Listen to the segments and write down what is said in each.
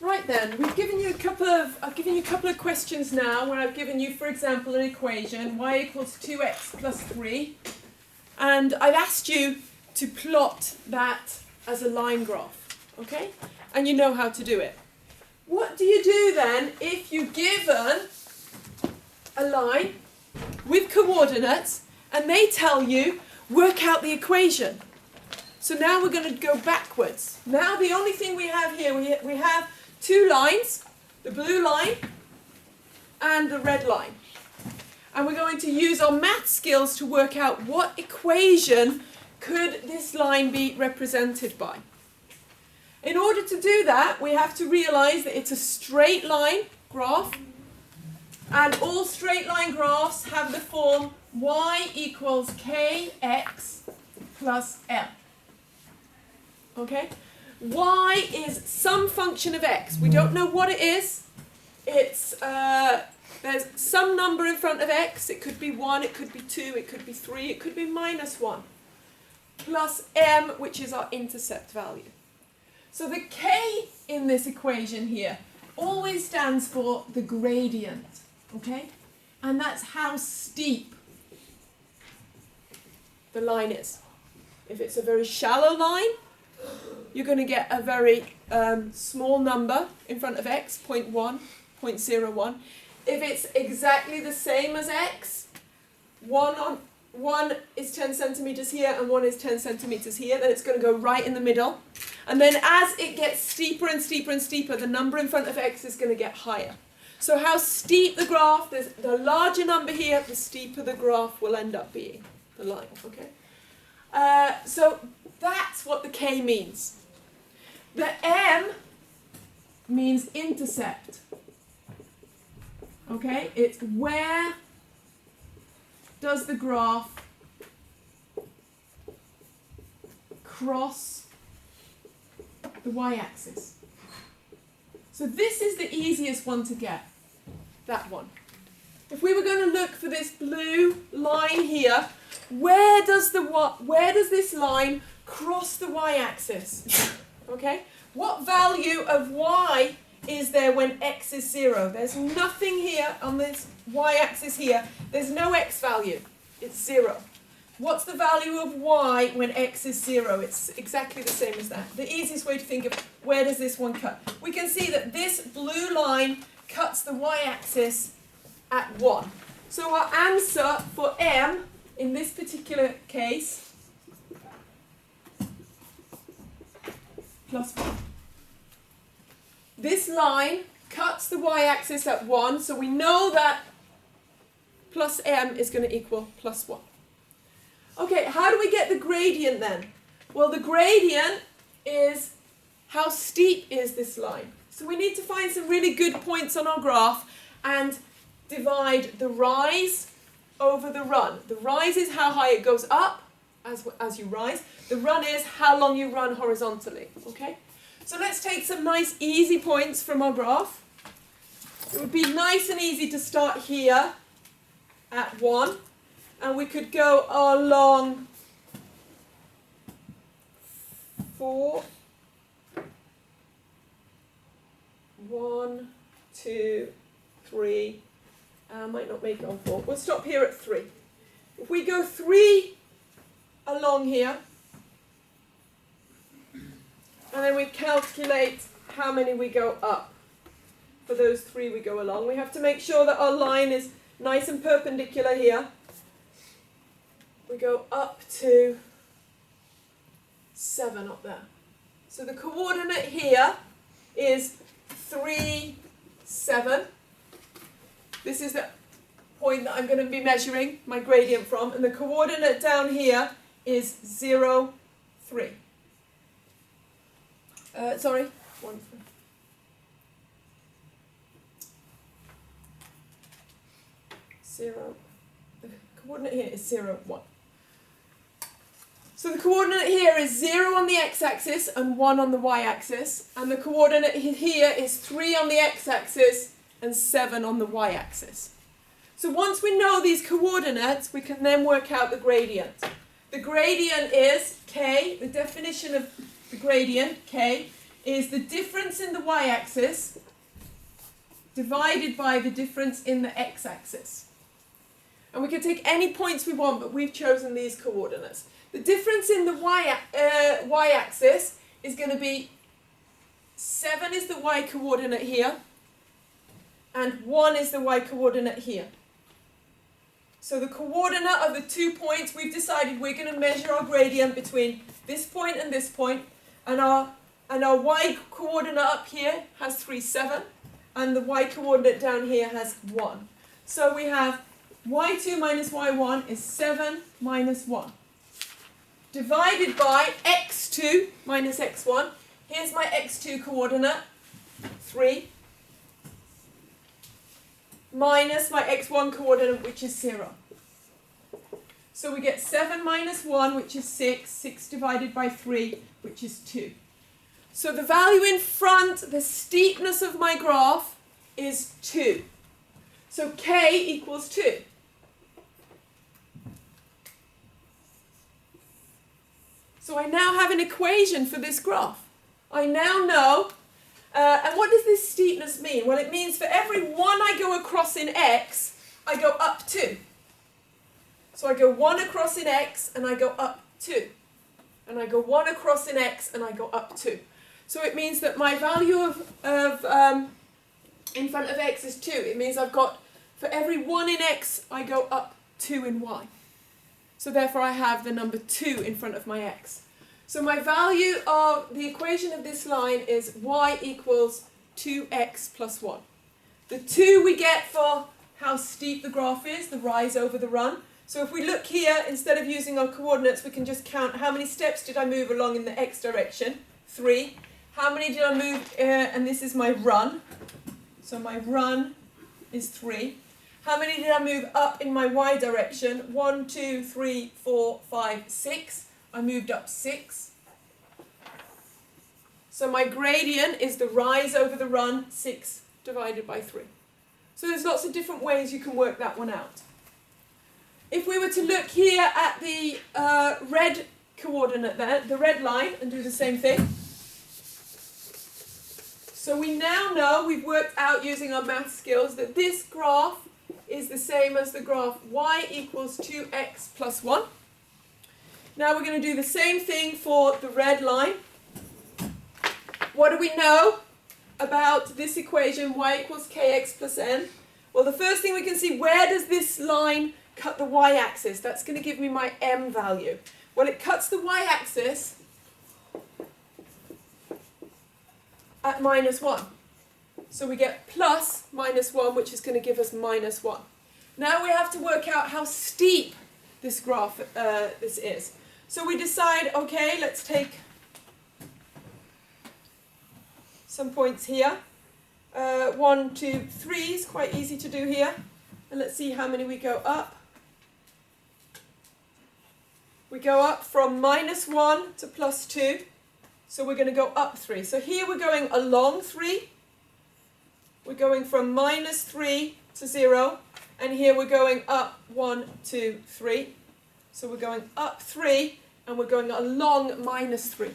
Right then, I've given you a couple of questions now where I've given you, for example, an equation, y equals 2x plus 3, and I've asked you to plot that as a line graph, okay? And you know how to do it. What do you do then if you're given a line with coordinates and they tell you, work out the equation? So now we're going to go backwards. Now the only thing we have here, we have two lines, the blue line and the red line. And we're going to use our math skills to work out what equation could this line be represented by. In order to do that, we have to realize that it's a straight line graph, and all straight line graphs have the form y equals kx plus m. Okay? Y is some function of x. We don't know what it is. It's there's some number in front of x. It could be 1, it could be 2, it could be 3, it could be minus 1. Plus m, which is our intercept value. So the k in this equation here always stands for the gradient. Okay? And that's how steep the line is. If it's a very shallow line, you're going to get a very small number in front of x, 0.1, 0.01. If it's exactly the same as x, 1 is 10 centimeters here and 1 is 10 centimeters here, then it's going to go right in the middle. And then as it gets steeper and steeper and steeper, the number in front of x is going to get higher. So how steep the graph, the larger number here, the steeper the graph will end up being, the line, okay? So that's what the k means. The m means intercept. Okay, it's where does the graph cross the y-axis? So this is the easiest one to get, that one. If we were going to look for this blue line here, where does this line cross the y-axis? Okay? What value of y is there when x is 0? There's nothing here on this y-axis here. There's no x value. It's 0. What's the value of y when x is 0? It's exactly the same as that. The easiest way to think of where does this one cut? We can see that this blue line cuts the y-axis at 1. So our answer for m in this particular case, plus 1. This line cuts the y-axis at 1, so we know that plus m is going to equal plus 1. Okay, how do we get the gradient then? Well, the gradient is how steep is this line. So we need to find some really good points on our graph and divide the rise over the run. The rise is how high it goes up as you rise. The run is how long you run horizontally. Okay? So let's take some nice easy points from our graph. It would be nice and easy to start here at 1. And we could go along 4. 1, 2, 3. I might not make it on 4. We'll stop here at 3. If we go 3 along here, and then we calculate how many we go up. For those 3 we go along. We have to make sure that our line is nice and perpendicular here. We go up to 7 up there. So the coordinate here is 3, 7. This is the point that I'm going to be measuring my gradient from. And the coordinate down here is 0, 3. 1, 3. The coordinate here is 0, 1. So the coordinate here is 0 on the x-axis and 1 on the y-axis. And the coordinate here is 3 on the x-axis and 7 on the y-axis. So once we know these coordinates, we can then work out the gradient. The gradient is k, the definition of the gradient, k, is the difference in the y-axis divided by the difference in the x-axis. And we can take any points we want, but we've chosen these coordinates. The difference in the y-axis is going to be 7 is the y-coordinate here, and 1 is the y-coordinate here. So the coordinate of the 2 points, we've decided we're going to measure our gradient between this point and this point, and our y-coordinate up here has 3, 7, and the y-coordinate down here has 1. So we have y2 minus y1 is 7 minus 1, divided by x2 minus x1. Here's my x2 coordinate, 3, minus my x1 coordinate, which is 0. So we get 7 minus 1, which is 6, 6 divided by 3, which is 2. So the value in front, the steepness of my graph, is 2. So k equals 2. So I now have an equation for this graph. I now know, and what does this steepness mean? Well, it means for every 1 I go across in x, I go up 2. So I go 1 across in x, and I go up 2. And I go 1 across in x, and I go up 2. So it means that my value of in front of x is 2. It means I've got, for every 1 in x, I go up 2 in y. So therefore I have the number 2 in front of my x. So my value of the equation of this line is y equals 2x plus 1. The 2 we get for how steep the graph is, the rise over the run. So if we look here, instead of using our coordinates, we can just count how many steps did I move along in the x direction? 3. How many did I move, and this is my run. So my run is 3. How many did I move up in my y direction? 1, 2, 3, 4, 5, 6. I moved up 6. So my gradient is the rise over the run, 6 divided by 3. So there's lots of different ways you can work that one out. If we were to look here at the red coordinate there, the red line, and do the same thing. So we now know, we've worked out using our math skills, that this graph is the same as the graph y equals 2x plus 1. Now we're going to do the same thing for the red line. What do we know about this equation, y equals kx plus n? Well, the first thing we can see, where does this line cut the y-axis? That's going to give me my m value. Well, it cuts the y-axis at minus 1. So we get plus minus 1, which is going to give us minus 1. Now we have to work out how steep this graph this is. So we decide, okay, let's take some points here. 1, 2, 3 is quite easy to do here. And let's see how many we go up. We go up from minus 1 to plus 2. So we're going to go up 3. So here we're going along 3. We're going from minus 3 to 0. And here we're going up 1, 2, 3. So we're going up 3, and we're going along minus 3.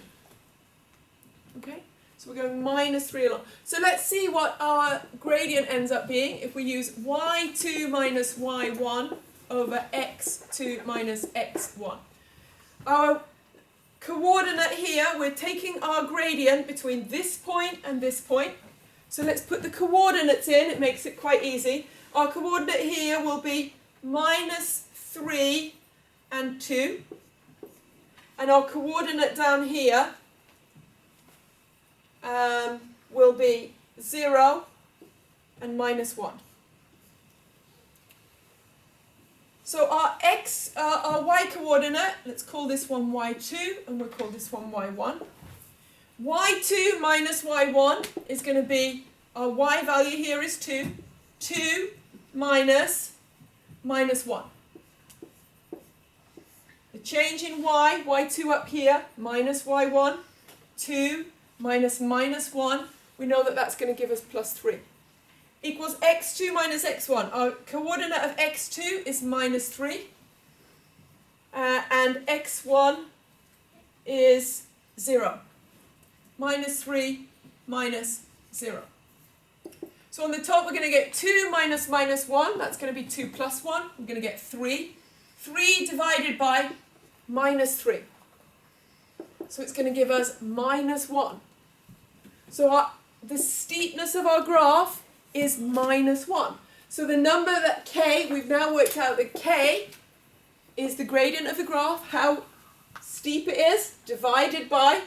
Okay? So we're going minus 3 along. So let's see what our gradient ends up being if we use y2 minus y1 over x2 minus x1. Our coordinate here, we're taking our gradient between this point and this point. So let's put the coordinates in, it makes it quite easy. Our coordinate here will be minus 3 and 2. And our coordinate down here will be 0 and minus 1. So our our y coordinate, let's call this one y2 and we'll call this one y1. y2 minus y1 is going to be, our y value here is 2. 2 minus 1. The change in y, y2 up here, minus y1, 2 minus minus 1, we know that that's going to give us plus 3. Equals x2 minus x1. Our coordinate of x2 is minus 3. And x1 is 0. Minus 3 minus 0. So on the top we're going to get 2 minus minus 1, that's going to be 2 plus 1, we're going to get 3. 3 divided by minus 3. So it's going to give us minus 1. So the steepness of our graph is minus 1. So the number that k, we've now worked out that k is the gradient of the graph, how steep it is, divided by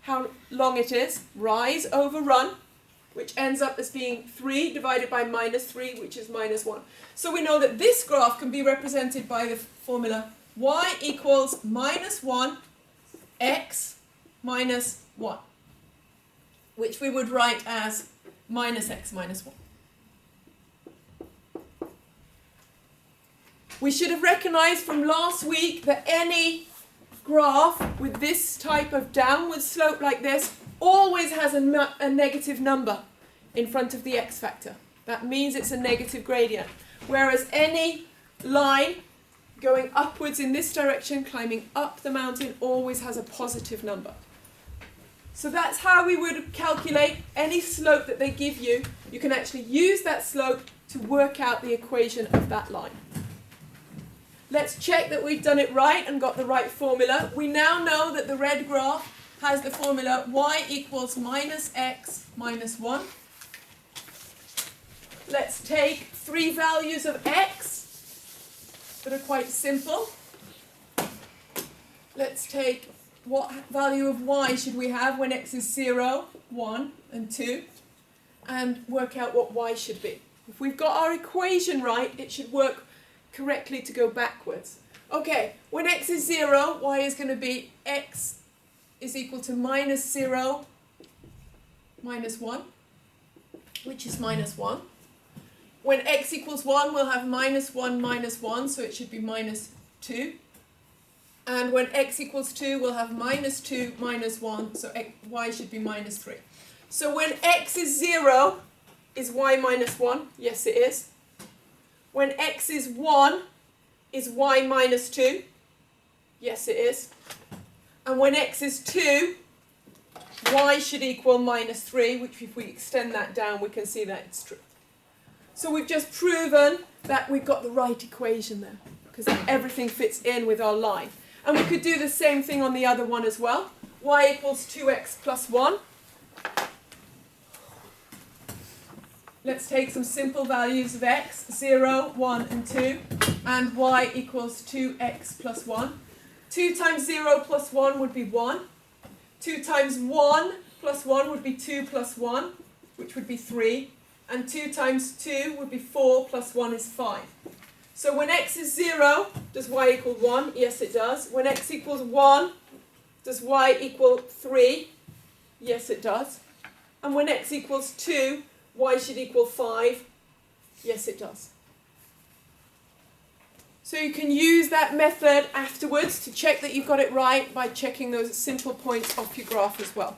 how long it is, rise over run, which ends up as being 3 divided by minus 3, which is minus 1. So we know that this graph can be represented by the formula y equals minus 1 x minus 1, which we would write as minus x minus 1. We should have recognized from last week that any graph with this type of downward slope like this always has a negative number in front of the x factor. That means it's a negative gradient. Whereas any line going upwards in this direction, climbing up the mountain, always has a positive number. So that's how we would calculate any slope that they give you. You can actually use that slope to work out the equation of that line. Let's check that we've done it right and got the right formula. We now know that the red graph has the formula y equals minus x minus 1. Let's take 3 values of x that are quite simple. Let's take what value of y should we have when x is 0, 1 and 2, and work out what y should be. If we've got our equation right, it should work correctly to go backwards. Okay, when x is 0, y is going to be x is equal to minus 0 minus 1, which is minus 1. When x equals 1, we'll have minus 1 minus 1, so it should be minus 2. And when x equals 2, we'll have minus 2 minus 1, so y should be minus 3. So when x is 0, is y minus 1? Yes, it is. When x is 1, is y minus 2? Yes, it is. And when x is 2, y should equal minus 3, which if we extend that down, we can see that it's true. So we've just proven that we've got the right equation there, because everything fits in with our line. And we could do the same thing on the other one as well. Y equals 2x plus 1. Let's take some simple values of x, 0, 1 and 2, and y equals 2x plus 1. 2 times 0 plus 1 would be 1. 2 times 1 plus 1 would be 2 plus 1, which would be 3. And 2 times 2 would be 4 plus 1 is 5. So when x is 0, does y equal 1? Yes, it does. When x equals 1, does y equal 3? Yes, it does. And when x equals 2, y should equal 5? Yes, it does. So you can use that method afterwards to check that you've got it right by checking those simple points off your graph as well.